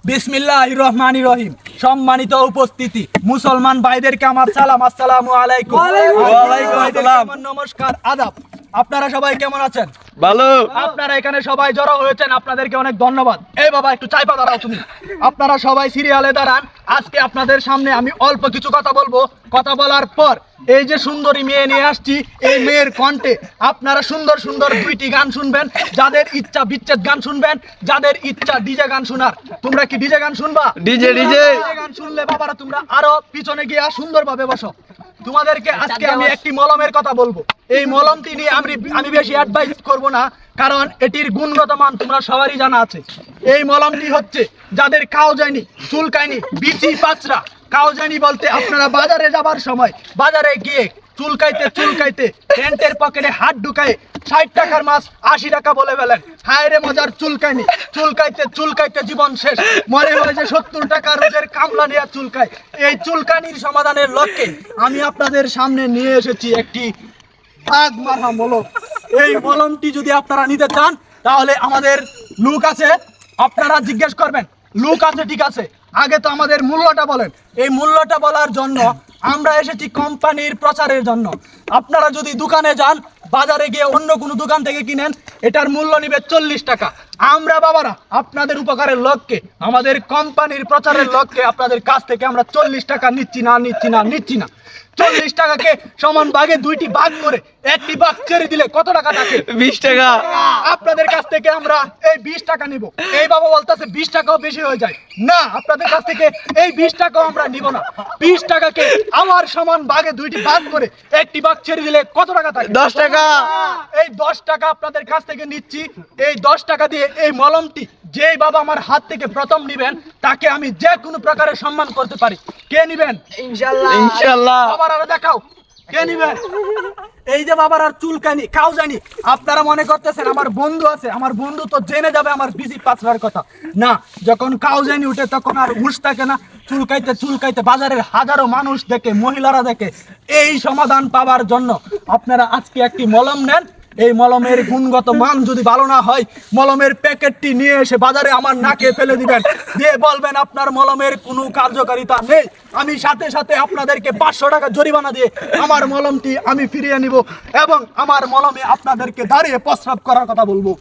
বিসমিল্লাহির রহমানির রহিম। সম্মানিত উপস্থিতি মুসলমান ভাইদেরকে আমার সালাম, আসসালামু আলাইকুম। নমস্কার, আদাব। আপনারা সবাই কেমন আছেন? ভালো। আপনারা এখানে সবাই জড়ো হয়েছেন, আপনাদেরকে অনেক ধন্যবাদ। এই বাবা একটু চাইপা দাঁড়াও তুমি। আপনারা সবাই সিরিয়ালে দাঁড়ান। আজকে আপনাদের সামনে আমি অল্প কিছু কথা বলবো। কথা বলার পর এই যে সুন্দরী মেয়ে নিয়ে আসছি, এই মেয়ের কণ্ঠে আপনারা সুন্দর সুন্দর দুইটি গান শুনবেন। যাদের ইচ্ছা বিচ্ছেদ গান শুনবেন, যাদের ইচ্ছা ডিজে গান শোনার। তোমরা কি ডিজে গান শুনবা? ডিজে গান শুনলে বাবারা তোমরা আরো পিছনে গিয়ে সুন্দরভাবে বসো। তোমাদেরকে আজকে আমি একটি মলমের কথা বলবো। এই মলমটি নিয়ে আমি বেশি অ্যাডভাইস করব না, কারণ এটির গুণগত মান তোমরা সবারই জানা আছে। এই মলমটি হচ্ছে যাদের কাও যায়নি, চুলকায়নি, বিচি পাচরা। কাও যায়নি বলতে আপনারা বাজারে যাবার সময় বাজারে গিয়ে চুলকাইতে চুলকাইতে প্যান্টের পকেটে হাত ঢুকায় 60 টাকার মাছ 80 টাকা বলে ফেলেন। হায় রে মজার চুলকায়নি, চুলকাইতে চুলকাইতে জীবন শেষ। মনে হয় যে 70 টাকা রোজের কামলা নিয়ে চুলকায়। এই চুলকানির সমাধানের লক্ষ্যে আমি আপনাদের সামনে নিয়ে এসেছি একটি আগমারহা মলম। এই মলমটি যদি আপনারা নিতে চান তাহলে আমাদের লুক আছে, আপনারা জিজ্ঞেস করবেন লুক আছে, ঠিক আছে। আগে তো আমাদের মূল্যটা বলেন। এই মূল্যটা বলার জন্য আমরা এসেছি কোম্পানির প্রচারের জন্য। আপনারা যদি দোকানে যান, বাজারে গিয়ে অন্য কোনো দোকান থেকে কিনেন, এটার মূল্য নিবে 40 টাকা। আমরা বাবারা আপনাদের উপকারের লক্ষ্যে, আমাদের কোম্পানির প্রচারের লক্ষ্যে আপনাদের কাছ থেকে আমরা 40 টাকা নিচ্ছি না। 40 টাকাকে সমান ভাগে দুইটি ভাগ করে একটি ভাগ ছেড়ে দিলে কত টাকা থাকে? 20 টাকা। আপনাদের কাছ থেকে আমরা এই 20 টাকা নিব। এই বাবা বলতেছে 20 টাকাও বেশি হয়ে যায়। না, আপনাদের কাছ থেকে এই 20 টাকাও আমরা নিব না। 20 টাকাকে আমার সমান ভাগে দুইটি ভাগ করে একটি ভাগ ছেড়ে দিলে কত টাকা থাকে? 10 টাকা। এই 10 টাকা আপনাদের কাছ থেকে নিচ্ছি। এই 10 টাকা দিয়ে এই মলমটি যেই বাবা আমার হাত থেকে প্রথম নিবেন, তাকে আমি যে কোনো প্রকারের সম্মান করতে পারি। কে নিবেন? ইনশাআল্লাহ। বাবারা দেখাও কে নিবেন। এই যে বাবার আর চুলকানি, কাও জানি। আপনারা মনে করতেছেন আমার বন্ধু আছে, আমার বন্ধু তো জেনে যাবে আমার বিজি পাঁচবার কথা। না, যখন কাও জানি উঠে তখন আর হুঁশ থাকে না। চুলকাইতে চুলকাইতে বাজারের হাজারো মানুষ দেখে, মহিলারা দেখে। এই সমাধান পাওয়ার জন্য আপনারা আজকে একটি মলম নেন। এই মলমের গুণগত মান যদি ভালো না হয়, মলমের প্যাকেটটি নিয়ে এসে বাজারে আমার নাকে ফেলে দিবেন, দিয়ে বলবেন আপনার মলমের কোনো কার্যকারিতা নেই। আমি সাথে সাথে আপনাদেরকে 500 টাকা জরিমানা দিয়ে আমার মলমটি আমি ফিরিয়ে নিব, এবং আমার মলমে আপনাদেরকে দাঁড়িয়ে প্রস্রাব করার কথা বলবো।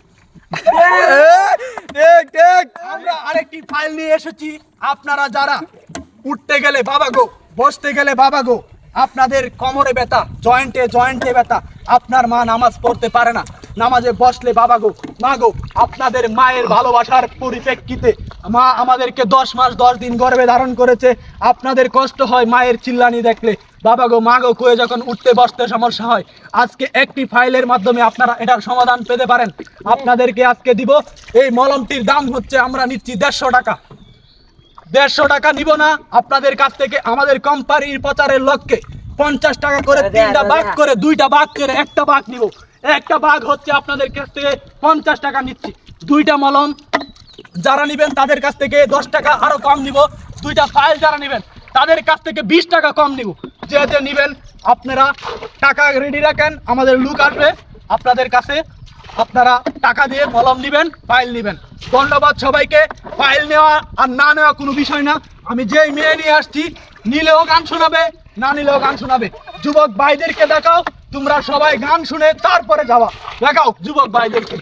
আমরা আরেকটি ফাইল নিয়ে এসেছি। আপনারা যারা উঠতে গেলে বাবা গো, বসতে গেলে বাবা গো, আপনাদের কোমরে ব্যথা, জয়েন্টে ব্যথা, আপনার মা নামাজ পড়তে পারে না, নামাজে বসলে বাবা গো, মা গো, আপনাদের মায়ের ভালোবাসার পরিপ্রেক্ষিতে মা আমাদেরকে 10 মাস 10 দিন গর্ভে ধারণ করেছে। আপনাদের কষ্ট হয় মায়ের চিল্লানি দেখলে, বাবা গো, মা গো কয়ে যখন উঠতে বসতে সমস্যা হয়। আজকে একটি ফাইলের মাধ্যমে আপনারা এটার সমাধান পেতে পারেন। আপনাদেরকে আজকে দিব। এই মলমটির দাম হচ্ছে আমরা নিচ্ছি 150 টাকা। 150 টাকা নিব না আপনাদের কাছ থেকে। আমাদের কোম্পানির প্রচারের লক্ষ্যে 50 টাকা করে 3টা ভাগ করে 2টা ভাগ করে একটা ভাগ নিব। একটা ভাগ হচ্ছে আপনাদের কাছ থেকে 50 টাকা নিচ্ছি। 2টা মলম যারা নেবেন তাদের কাছ থেকে 10 টাকা আরো কম নিব। 2টা ফাইল যারা নেবেন তাদের কাছ থেকে 20 টাকা কম নিব। যে নেবেন আপনারা টাকা রেডি রাখেন, আমাদের লুক আসবে আপনাদের কাছে। আপনারা টাকা দিয়ে মলম নেবেন, ফাইল নেবেন। ধন্যবাদ সবাইকে। ফাইল নেওয়া আর না নেওয়া কোনো বিষয় না। আমি যেই মেয়ে নিয়ে আসছি, নিলেও গান শোনাবে, না নিলেও গান শোনাবে। যুবক ভাইদেরকে দেখাও, তোমরা সবাই গান শুনে তারপরে যাওয়া। দেখাও যুবক ভাইদেরকে।